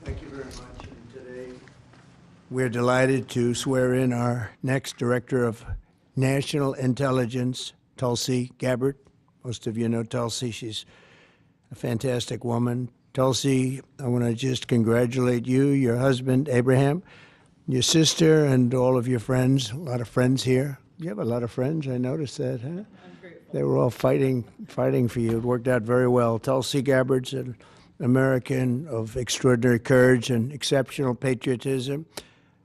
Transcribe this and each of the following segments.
Thank you very much. And today, we're delighted to swear in our next Director of National Intelligence, Tulsi Gabbard. Most of you know Tulsi. She's a fantastic woman. Tulsi, I want to just congratulate you, your husband, Abraham, your sister, and all of your friends. A lot of friends here. You have a lot of friends. I noticed that, huh? I'm grateful. They were all fighting for you. It worked out very well. Tulsi Gabbard's an American of extraordinary courage and exceptional patriotism.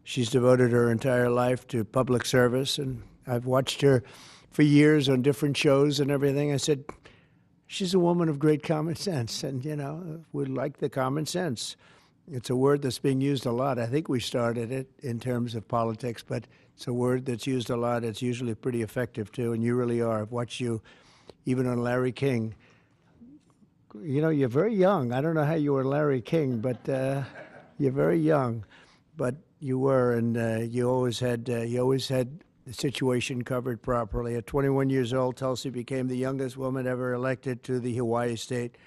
She's devoted her entire life to public service, and I've watched her for years on different shows and everything. I said, she's a woman of great common sense, and, you know, we like the common sense. It's a word that's being used a lot. I think we started it in terms of politics, but it's a word that's used a lot. It's usually pretty effective, too, and you really are. I've watched you even on Larry King. You know, you're very young. I don't know how you were Larry King, but you're very young. But you were, and you always had the situation covered properly. At 21 years old, Tulsi became the youngest woman ever elected to the Hawaii State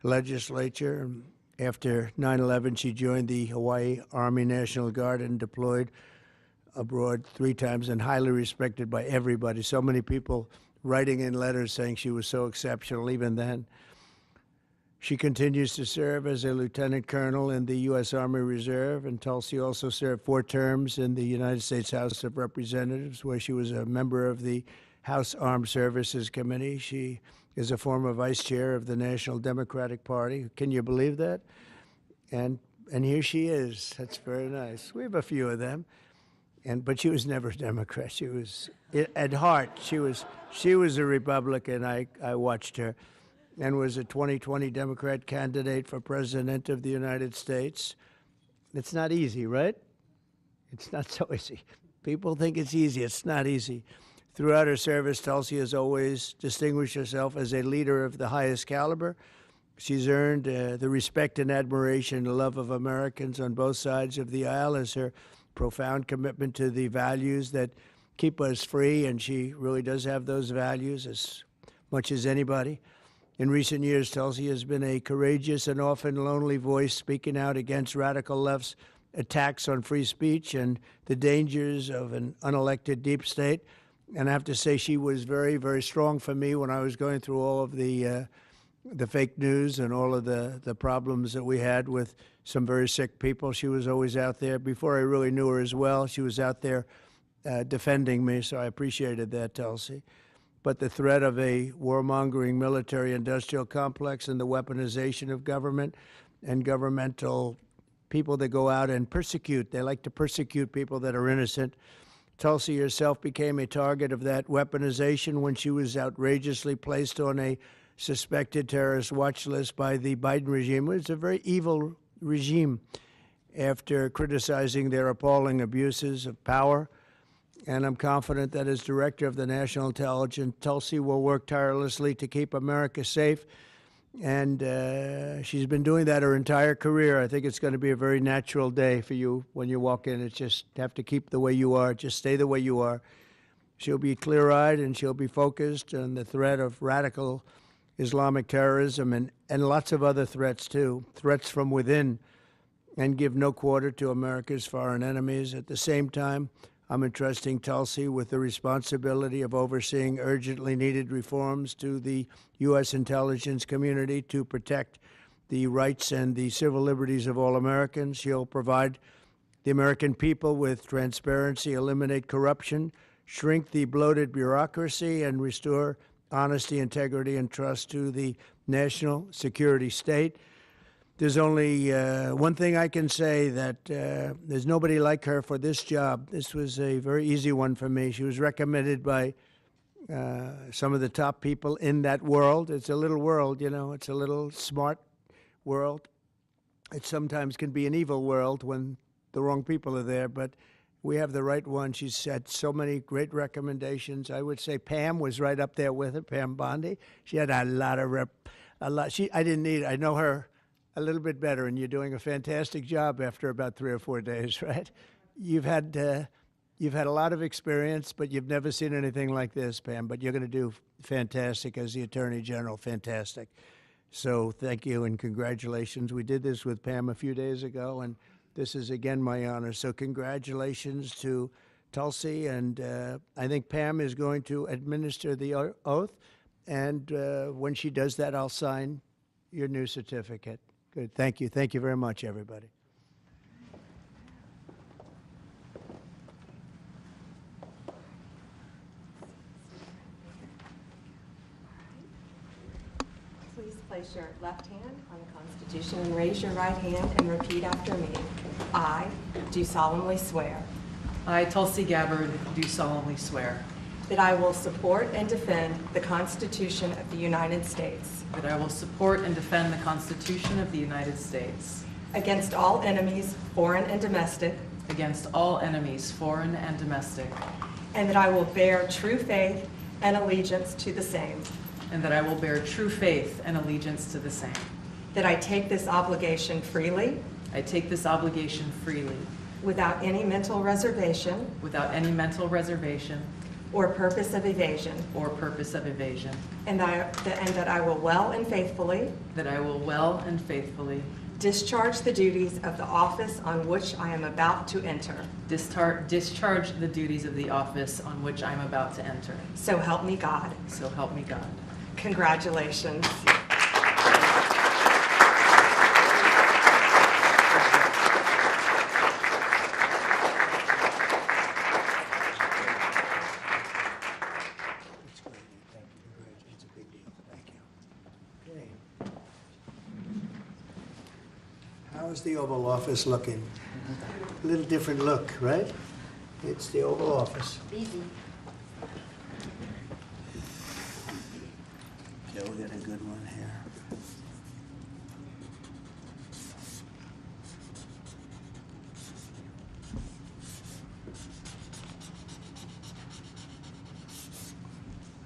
Legislature. After 9/11, she joined the Hawaii Army National Guard and deployed abroad 3 times, and highly respected by everybody. So many people writing in letters saying she was so exceptional even then. She continues to serve as a lieutenant colonel in the U.S. Army Reserve, and Tulsi also served 4 terms in the United States House of Representatives, where she was a member of the House Armed Services Committee. She is a former vice chair of the National Democratic Party. Can you believe that? And here she is. That's very nice. We have a few of them. But she was never a Democrat. She was, at heart, she was a Republican. I watched her, and was a 2020 Democrat candidate for President of the United States. It's not easy, right? It's not so easy. People think it's easy. It's not easy. Throughout her service, Tulsi has always distinguished herself as a leader of the highest caliber. She's earned the respect and admiration and love of Americans on both sides of the aisle as her profound commitment to the values that keep us free, and she really does have those values as much as anybody. In recent years, Tulsi has been a courageous and often lonely voice speaking out against radical left's attacks on free speech and the dangers of an unelected deep state. And I have to say, she was very, very strong for me when I was going through all of the fake news and all of the problems that we had with some very sick people. She was always out there. Before I really knew her as well, she was out there defending me, so I appreciated that, Tulsi. But the threat of a warmongering military-industrial complex and the weaponization of government and governmental people that go out and persecute. They like to persecute people that are innocent. Tulsi herself became a target of that weaponization when she was outrageously placed on a suspected terrorist watch list by the Biden regime. It's a very evil regime after criticizing their appalling abuses of power. And I'm confident that as Director of the National Intelligence, Tulsi will work tirelessly to keep America safe. And she's been doing that her entire career. I think it's going to be a very natural day for you when you walk in. It's just have to keep the way you are. Just stay the way you are. She'll be clear-eyed and she'll be focused on the threat of radical Islamic terrorism and lots of other threats, too, threats from within, and give no quarter to America's foreign enemies. At the same time, I'm entrusting Tulsi with the responsibility of overseeing urgently needed reforms to the U.S. intelligence community to protect the rights and the civil liberties of all Americans. She'll provide the American people with transparency, eliminate corruption, shrink the bloated bureaucracy, and restore honesty, integrity, and trust to the national security state. There's only one thing I can say, that there's nobody like her for this job. This was a very easy one for me. She was recommended by some of the top people in that world. It's a little world, you know. It's a little smart world. It sometimes can be an evil world when the wrong people are there, but we have the right one. She's had so many great recommendations. I would say Pam was right up there with her, Pam Bondi. She had a lot. I didn't need, I know her a little bit better, and you're doing a fantastic job after about 3 or 4 days, right? You've had a lot of experience, but you've never seen anything like this, Pam. But you're going to do fantastic as the Attorney General, fantastic. So thank you and congratulations. We did this with Pam a few days ago, and this is again my honor. So congratulations to Tulsi, and I think Pam is going to administer the oath, and when she does that, I'll sign your new certificate. Good, thank you. Thank you very much, everybody. Please place your left hand on the Constitution and raise your right hand and repeat after me. I do solemnly swear I, Tulsi Gabbard, do solemnly swear that I will support and defend the Constitution of the United States that I will support and defend the Constitution of the United States against all enemies, foreign and domestic, against all enemies, foreign and domestic, and that I will bear true faith and allegiance to the same, and that I will bear true faith and allegiance to the same. that I take this obligation freely I take this obligation freely, without any mental reservation without any mental reservation or purpose of evasion, or purpose of evasion, and that I will well and faithfully that I will well and faithfully discharge the duties of the office on which I am about to enter. discharge the duties of the office on which I am about to enter. So help me God. So help me God. Congratulations. That's great. Thank you. Congratulations. It's a big deal. Thank you. Okay. How's the Oval Office looking? A little different look, right? It's the Oval Office. Easy. Okay, we got a good one here.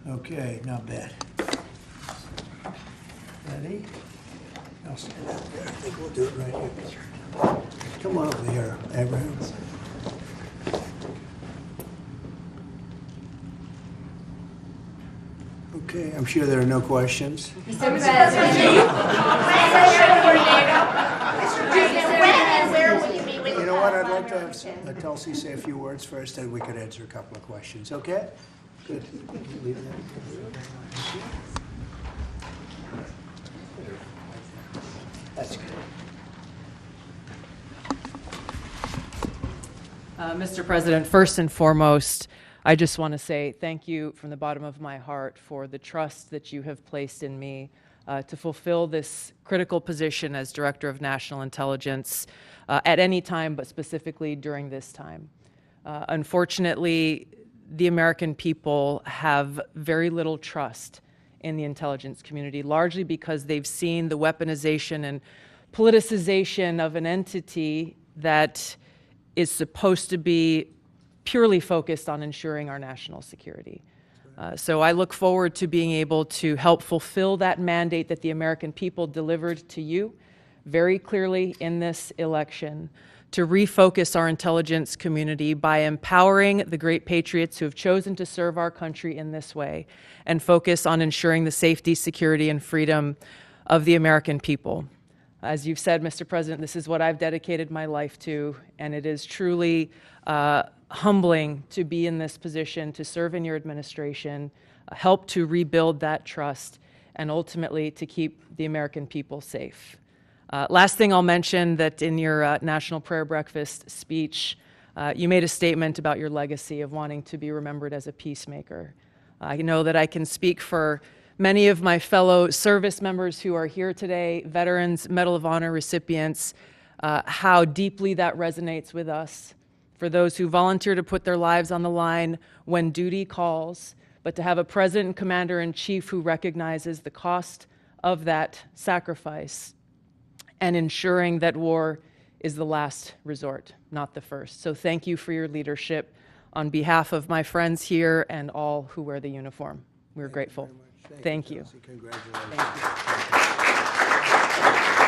Okay, not bad. Ready? I'll stand out there. I think we'll do it right here. Come on over here, Abraham. Okay, I'm sure there are no questions. Mr. President, where will you be with You know what, I'd like to have Tulsi say a few words first, and we could answer a couple of questions, okay? Good. Leave that. That's good. Mr. President, first and foremost, I just want to say thank you from the bottom of my heart for the trust that you have placed in me to fulfill this critical position as Director of National Intelligence at any time, but specifically during this time. Unfortunately, the American people have very little trust in the intelligence community, largely because they've seen the weaponization and politicization of an entity that is supposed to be purely focused on ensuring our national security. So I look forward to being able to help fulfill that mandate that the American people delivered to you very clearly in this election, to refocus our intelligence community by empowering the great patriots who have chosen to serve our country in this way, and focus on ensuring the safety, security, and freedom of the American people. As you've said, Mr. President, this is what I've dedicated my life to, and it is truly humbling to be in this position, to serve in your administration, help to rebuild that trust, and ultimately to keep the American people safe. Last thing I'll mention, that in your National Prayer Breakfast speech, you made a statement about your legacy of wanting to be remembered as a peacemaker. I know that I can speak for many of my fellow service members who are here today, veterans, Medal of Honor recipients, how deeply that resonates with us. For those who volunteer to put their lives on the line when duty calls, but to have a President and Commander-in-Chief who recognizes the cost of that sacrifice and ensuring that war is the last resort, not the first. So thank you for your leadership on behalf of my friends here and all who wear the uniform. We're grateful. Thank you. Congratulations. Thank you.